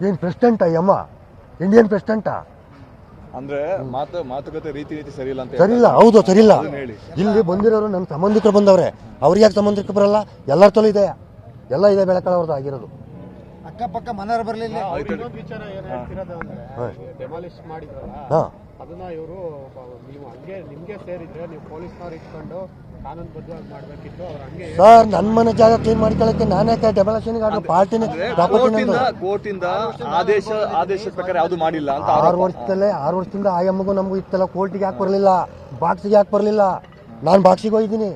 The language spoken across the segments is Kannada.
ಏನು ಪ್ರೆಸಿಡೆಂಟಾ ಯಮ್ಮ ಇಂಡಿಯನ್ ಪ್ರೆಸಿಡೆಂಟಾ ಅಂದ್ರೆ ಮಾತುಕತೆ ರೀತಿ ಸರಿ ಇಲ್ಲ ಅಂತ ಸರಿಯಿಲ್ಲ. ಹೌದು ಸರಿಯಿಲ್ಲ. ಇಲ್ಲಿ ಬಂದಿರೋರು ನನ್ನ ಸಂಬಂಧಿಕರು ಬಂದವ್ರೆ, ಅವ್ರಿಗೆ ಯಾಕೆ ಸಂಬಂಧಿಕರು ಬರಲ್ಲ? ಎಲ್ಲರ ತಲೂ ಇದೆ, ಎಲ್ಲ ಇದೆ. ಬೆಳಕಳವ್ರದ್ದು ಆಗಿರೋದು ಅಕ್ಕಪಕ್ಕ ಮನೆಯವರು ಬರಲಿಲ್ಲ. ವಿಚಾರ ಏನ್ ಹೇಳ್ತಿರೋದು ಅಂದ್ರೆ ಡೆಮಾಲಿಷ್ ಮಾಡಿದ್ರಲ್ಲ ಅದನ್ನ ಇವರು ನೀವು ಹಂಗೆ ನಿಮ್ಗೆ ಸೇರಿದ್ರೆ ನೀವು ಪೊಲೀಸ್ನವ್ರು ಇಟ್ಕೊಂಡು ಕಾನೂನುಬದ್ಧವಾಗಿ ಮಾಡ್ಬೇಕಿತ್ತು. ಅವ್ರು ಹಂಗೆ ಸರ್ ನನ್ನ ಮನೆ ಜಾಗ ಕ್ಲೀನ್ ಮಾಡ್ಕೊಳ್ಳಕ್ಕೆ ನಾನೇ ಡೆಮಾಲಿಷನ್ ಪಾರ್ಟಿನ ಕೋರ್ಟಿಂದ ಆದೇಶ ಪ್ರಕಾರ ಯಾವುದು ಮಾಡಿಲ್ಲ ಅಂತ 6 ವರ್ಷದಿಂದ ಆ ಎಮ್ಮಗೂ ನಮಗೂ ಇತ್ತಲ್ಲ. ಕೋರ್ಟಿಗೆ ಯಾಕೆ ಬರಲಿಲ್ಲ? ಬಾಕ್ಸಿಗೆ ಯಾಕೆ ಬರಲಿಲ್ಲ? ನಾನು ಬಾಕ್ಸಿಗೆ ಹೋಗಿದ್ದೀನಿ,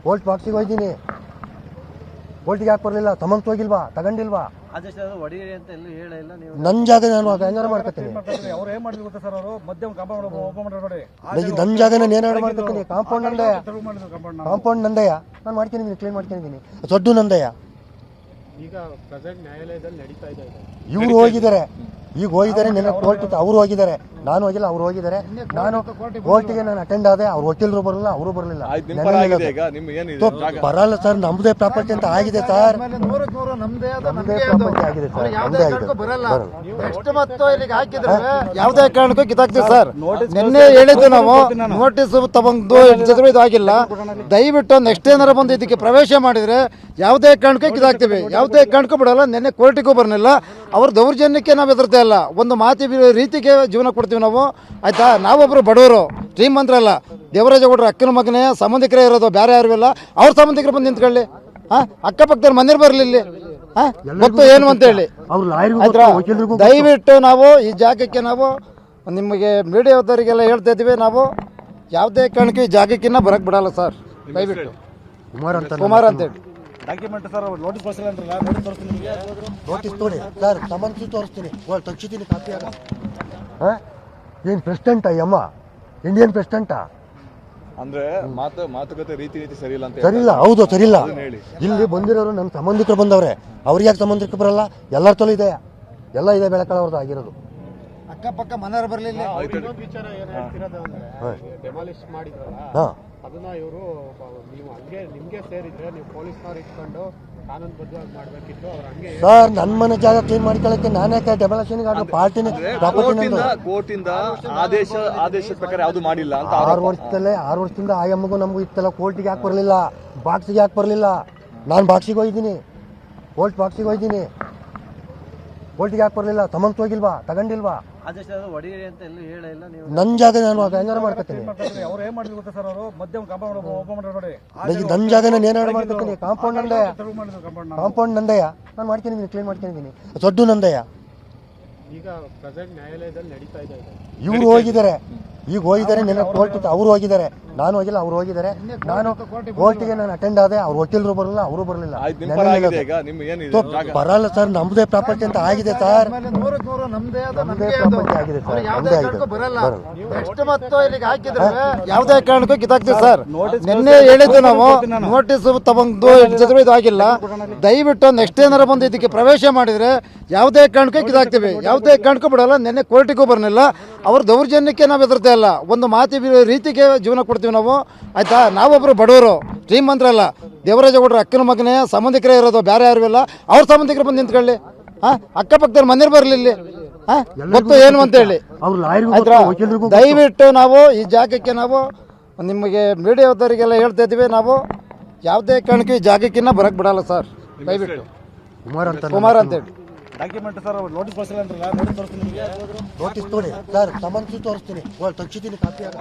ಕೋರ್ಟ್ ಬಾಕ್ಸಿಗೆ ಹೋಗಿದ್ದೀನಿ. ಕೋರ್ಟಿಗೆ ಯಾಕೆ ಬರಲಿಲ್ಲ? ಸಮನ್ಸ್ ಹೋಗಿಲ್ವಾ? ತಗೊಂಡಿಲ್ವಾ? ನನ್ನ ಜಾಗ ನಾನು ಹೆಂಗಾರ ಮಾಡ್ಕೊತೀನಿ. ನನ್ನ ಜಾಗ ನಾನು ಏನಾರು ಮಾಡ್ಕೊತೀನಿ. ಕಾಂಪೌಂಡ್ ನಂದಯ್ಯ, ನಾನು ಮಾಡ್ಕೊಂಡಿದ್ದೀನಿ, ಕ್ಲೀನ್ ಮಾಡ್ಕೊಂಡಿದ್ದೀನಿ. ದೊಡ್ಡ ನಂದಯ್ಯ. ಈಗ ಪ್ರೆಸೆಂಟ್ ನ್ಯಾಯಾಲಯದಲ್ಲಿ ನಡೀತಾ ಇದೆ. ಇವ್ರು ಹೋಗಿದ್ದಾರೆ, ಈಗ ಹೋಗಿದ್ದಾರೆ. ನಿನ್ನೆ ಕೋರ್ಟ್ ಅವ್ರು ಹೋಗಿದ್ದಾರೆ, ನಾನು ಹೋಗಿಲ್ಲ, ಅವ್ರು ಹೋಗಿದ್ದಾರೆ. ನಾನು ಕೋರ್ಟಿಗೆ ನಾನು ಅಟೆಂಡ್ ಆದೆ. ಅವ್ರು ವಕೀಲರು ಬರಲಿಲ್ಲ, ಅವರು ಬರಲಿಲ್ಲ. ಬರಲ್ಲ ಸರ್, ನಮ್ದೇ ಪ್ರಾಪರ್ಟಿ ಅಂತ ಆಗಿದೆ ಸರ್. ನಮ್ದೇ ಪ್ರಾಪರ್ಟಿ ಆಗಿದೆ ಸರ್, ನಮ್ದೇ ಆಗಿದೆ. ಯಾವುದೇ ಕಾರಣಕ್ಕೂ ಕಿತ್ತಾಕ್ತೀವಿ ಸರ್. ನಿನ್ನೆ ಹೇಳಿದ್ದು ನಾವು ನೋಟಿಸ್ ತಗೊಂಡು ಇದು ಆಗಿಲ್ಲ. ದಯವಿಟ್ಟು ನೆಕ್ಸ್ಟ್ ಏನಾರ ಬಂದು ಇದಕ್ಕೆ ಪ್ರವೇಶ ಮಾಡಿದ್ರೆ ಯಾವುದೇ ಕಾರಣಕ್ಕೂ ಕಿತ್ತಾಕ್ತೀವಿ, ಯಾವುದೇ ಕಾರಣಕ್ಕೂ ಬಿಡಲ್ಲ. ನಿನ್ನೆ ಕೋರ್ಟಿಗೂ ಬರಲಿಲ್ಲ. ಅವ್ರ ದೌರ್ಜನ್ಯಕ್ಕೆ ನಾವು ಹೆದರ್ತಾ ಇಲ್ಲ. ಒಂದು ಮಾತಿ ರೀತಿಗೆ ಜೀವನ ಕೊಡ್ತೀವಿ ನಾವು, ಆಯ್ತಾ? ನಾವೊಬ್ರು ಬಡವರು, ಶ್ರೀಮಂತರಲ್ಲ. ದೇವರಾಜೇಗೌಡರ ಅಕ್ಕನ ಮಗನೇ ಸಂಬಂಧಿಕರೇ ಇರೋದು, ಬೇರೆ ಯಾರು ಇಲ್ಲ. ಅವ್ರ ಸಂಬಂಧಿಕರು ಬಂದು ನಿಂತ್ಕೊಳ್ಳಿ. ಅಕ್ಕಪಕ್ಕದವ್ರು ಮನೇಲಿ ಬರಲಿಲ್ಲ. ಗೊತ್ತು ಏನು ಅಂತ ಹೇಳಿ. ದಯವಿಟ್ಟು ನಾವು ಈ ಜಾಗಕ್ಕೆ ನಾವು ನಿಮಗೆ ಮೀಡಿಯಾದವರಿಗೆಲ್ಲ ಹೇಳ್ತಾ ಇದ್ದೀವಿ, ನಾವು ಯಾವುದೇ ಕಾರಣಕ್ಕೆ ಈ ಜಾಗಕ್ಕಿನ್ನ ಬರಕ್ ಬಿಡಲ್ಲ ಸರ್. ದಯವಿಟ್ಟು ಕುಮಾರ್ ಅಂತ ಹೇಳಿ ಡಾಕ್ಯುಮೆಂಟ್ ಸರ್. ನೋಟಿಸ್ ಕಳಿಸಿಲ್ಲ, ನೋಟಿಸ್ ತೋಡಿ ಸರ್, ಸಮನ್ಸು ತೋರಿಸ್ತೀನಿ, ತಕ್ಷಿತೀನಿ ಕಾಪಿ ಆಗ. ಏನು ಪ್ರೆಸಿಡೆಂಟಾ ಯಮ್ಮ ಇಂಡಿಯನ್ ಪ್ರೆಸಿಡೆಂಟಾ? ಅಂದ್ರೆ ಮಾತುಕತೆ ರೀತಿ ಸರಿ ಇಲ್ಲ ಅಂತ ಸರಿಯಿಲ್ಲ. ಹೌದು ಸರಿಯಿಲ್ಲ. ಇಲ್ಲಿ ಬಂದಿರೋರು ನನ್ನ ಸಂಬಂಧಿಕರು ಬಂದವ್ರೆ, ಅವ್ರಿಗೆ ಯಾಕೆ ಸಂಬಂಧಿಕರು ಬರಲ್ಲ? ಎಲ್ಲರ ತಲೂ ಇದೆ, ಎಲ್ಲ ಇದೆ. ಬೆಳಕಳವ್ರದ್ದು ಆಗಿರೋದು ಅಕ್ಕಪಕ್ಕ ಮನೆಯವರು ಬರಲಿಲ್ಲ. ವಿಚಾರ ಏನ್ ಹೇಳ್ತಿರೋದು ಅಂದ್ರೆ ಡೆಮಾಲಿಷ್ ಮಾಡಿದ್ರಲ್ಲ ಅದನ್ನ ಇವರು ನೀವು ಹಂಗೆ ನಿಮ್ಗೆ ಸೇರಿದ್ರೆ ನೀವು ಪೊಲೀಸ್ನವ್ರು ಇಟ್ಕೊಂಡು ಕಾನೂನುಬದ್ಧವಾಗಿ ಮಾಡ್ಬೇಕಿತ್ತು. ಅವ್ರು ಹಂಗೆ ಸರ್ ನನ್ನ ಮನೆ ಜಾಗ ಕ್ಲೀನ್ ಮಾಡ್ಕೊಳ್ಳಕ್ಕೆ ನಾನೇ ಡೆಮಾಲಿಷನ್ ಪಾರ್ಟಿನ ಕೋರ್ಟಿಂದ ಆದೇಶ ಪ್ರಕಾರ ಯಾವುದು ಮಾಡಿಲ್ಲ ಅಂತ 6 ವರ್ಷದಿಂದ ಆ ಎಮ್ಮಗೂ ನಮಗೂ ಇತ್ತಲ್ಲ. ಕೋರ್ಟಿಗೆ ಯಾಕೆ ಬರಲಿಲ್ಲ? ಬಾಕ್ಸಿಗೆ ಯಾಕೆ ಬರಲಿಲ್ಲ? ನಾನು ಬಾಕ್ಸಿಗೆ ಹೋಗಿದ್ದೀನಿ, ಕೋರ್ಟ್ ಬಾಕ್ಸಿಗೆ ಹೋಗಿದ್ದೀನಿ. ಕೋರ್ಟಿಗೆ ಯಾಕೆ ಬರಲಿಲ್ಲ? ಸಮನ್ಸ್ ಹೋಗಿಲ್ವಾ? ತಗೊಂಡಿಲ್ವಾ? ನನ್ನ ಜಾಗ ನಾನು ಹೆಂಗಾರ ಮಾಡ್ಕೊತೀನಿ. ನನ್ನ ಜಾಗ ನಾನು ಏನಾರು ಮಾಡ್ಕೊತೀನಿ. ಕಾಂಪೌಂಡ್ ನಂದಯ್ಯ, ನಾನು ಮಾಡ್ಕೊಂಡಿದ್ದೀನಿ, ಕ್ಲೀನ್ ಮಾಡ್ಕೊಂಡಿದ್ದೀನಿ. ದೊಡ್ಡ ನಂದಯ್ಯ. ಈಗ ಪ್ರೆಸೆಂಟ್ ನ್ಯಾಯಾಲಯದಲ್ಲಿ ನಡೀತಾ ಇದೆ. ಇವ್ರು ಹೋಗಿದ್ದಾರೆ, ಈಗ ಹೋಗಿದ್ದಾರೆ. ನಿನ್ನೆ ಕೋರ್ಟ್ ಅವ್ರು ಹೋಗಿದ್ದಾರೆ, ನಾನು ಹೋಗಿಲ್ಲ, ಅವ್ರು ಹೋಗಿದ್ದಾರೆ. ನಾನು ಕೋರ್ಟಿಗೆ ನಾನು ಅಟೆಂಡ್ ಆದೆ. ಅವ್ರು ವಕೀಲರು ಬರಲಿಲ್ಲ, ಅವರು ಬರಲಿಲ್ಲ. ಬರಲ್ಲ ಸರ್, ನಮ್ದೇ ಪ್ರಾಪರ್ಟಿ ಅಂತ ಆಗಿದೆ ಸರ್. ನಮ್ದೇ ಪ್ರಾಪರ್ಟಿ ಆಗಿದೆ ಸರ್, ನಮ್ದೇ ಆಗಿದೆ. ಯಾವುದೇ ಕಾರಣಕ್ಕೂ ಕಿತ್ತಾಕ್ತೀವಿ ಸರ್. ನಿನ್ನೆ ಹೇಳಿದ್ದು ನಾವು ನೋಟಿಸ್ ತಗೊಂಡು ಇದು ಆಗಿಲ್ಲ. ದಯವಿಟ್ಟು ನೆಕ್ಸ್ಟ್ ಏನಾರ ಬಂದು ಇದಕ್ಕೆ ಪ್ರವೇಶ ಮಾಡಿದ್ರೆ ಯಾವುದೇ ಕಾರಣಕ್ಕೂ ಕಿತ್ತಾಕ್ತೀವಿ, ಯಾವುದೇ ಕಾರಣಕ್ಕೂ ಬಿಡಲ್ಲ. ನಿನ್ನೆ ಕೋರ್ಟಿಗೂ ಬರಲಿಲ್ಲ. ಅವ್ರ ದೌರ್ಜನ್ಯಕ್ಕೆ ನಾವು ಹೆದರ್ತಾ ಇಲ್ಲ. ಒಂದು ಮಾತಿ ರೀತಿಗೆ ಜೀವನ ಕೊಡ್ತೀವಿ ನಾವು, ಆಯ್ತಾ? ನಾವೊಬ್ರು ಬಡವರು, ಶ್ರೀಮಂತರಲ್ಲ. ದೇವರಾಜೇಗೌಡರ ಅಕ್ಕನ ಮಗನೇ ಸಂಬಂಧಿಕರೇ ಇರೋದು, ಬೇರೆ ಯಾರು ಇಲ್ಲ. ಅವ್ರ ಸಂಬಂಧಿಕರು ಬಂದು ನಿಂತ್ಕೊಳ್ಳಿ. ಅಕ್ಕಪಕ್ಕದವ್ರು ಮನೇಲಿ ಬರಲಿಲ್ಲ. ಗೊತ್ತು ಏನು ಅಂತ ಹೇಳಿ. ದಯವಿಟ್ಟು ನಾವು ಈ ಜಾಗಕ್ಕೆ ನಾವು ನಿಮಗೆ ಮೀಡಿಯಾದವರಿಗೆಲ್ಲ ಹೇಳ್ತಾ ಇದ್ದೀವಿ, ನಾವು ಯಾವುದೇ ಕಾರಣಕ್ಕೂ ಈ ಜಾಗಕ್ಕಿನ್ನ ಬರಕ್ ಬಿಡಲ್ಲ ಸರ್. ದಯವಿಟ್ಟು ಕುಮಾರ್ ಅಂತ ಹೇಳಿ ಡಾಕ್ಯುಮೆಂಟ್ ಸರ್. ನೋಟಿಸ್ ಕಳಿಸಿಲ್ಲ, ನೋಟಿಸ್ ತೋಡಿ ಸರ್, ಸಮನ್ಸು ತೋರಿಸ್ತೀನಿ, ತಕ್ಷಿತೀನಿ ಕಾಪಿ ಆಗ.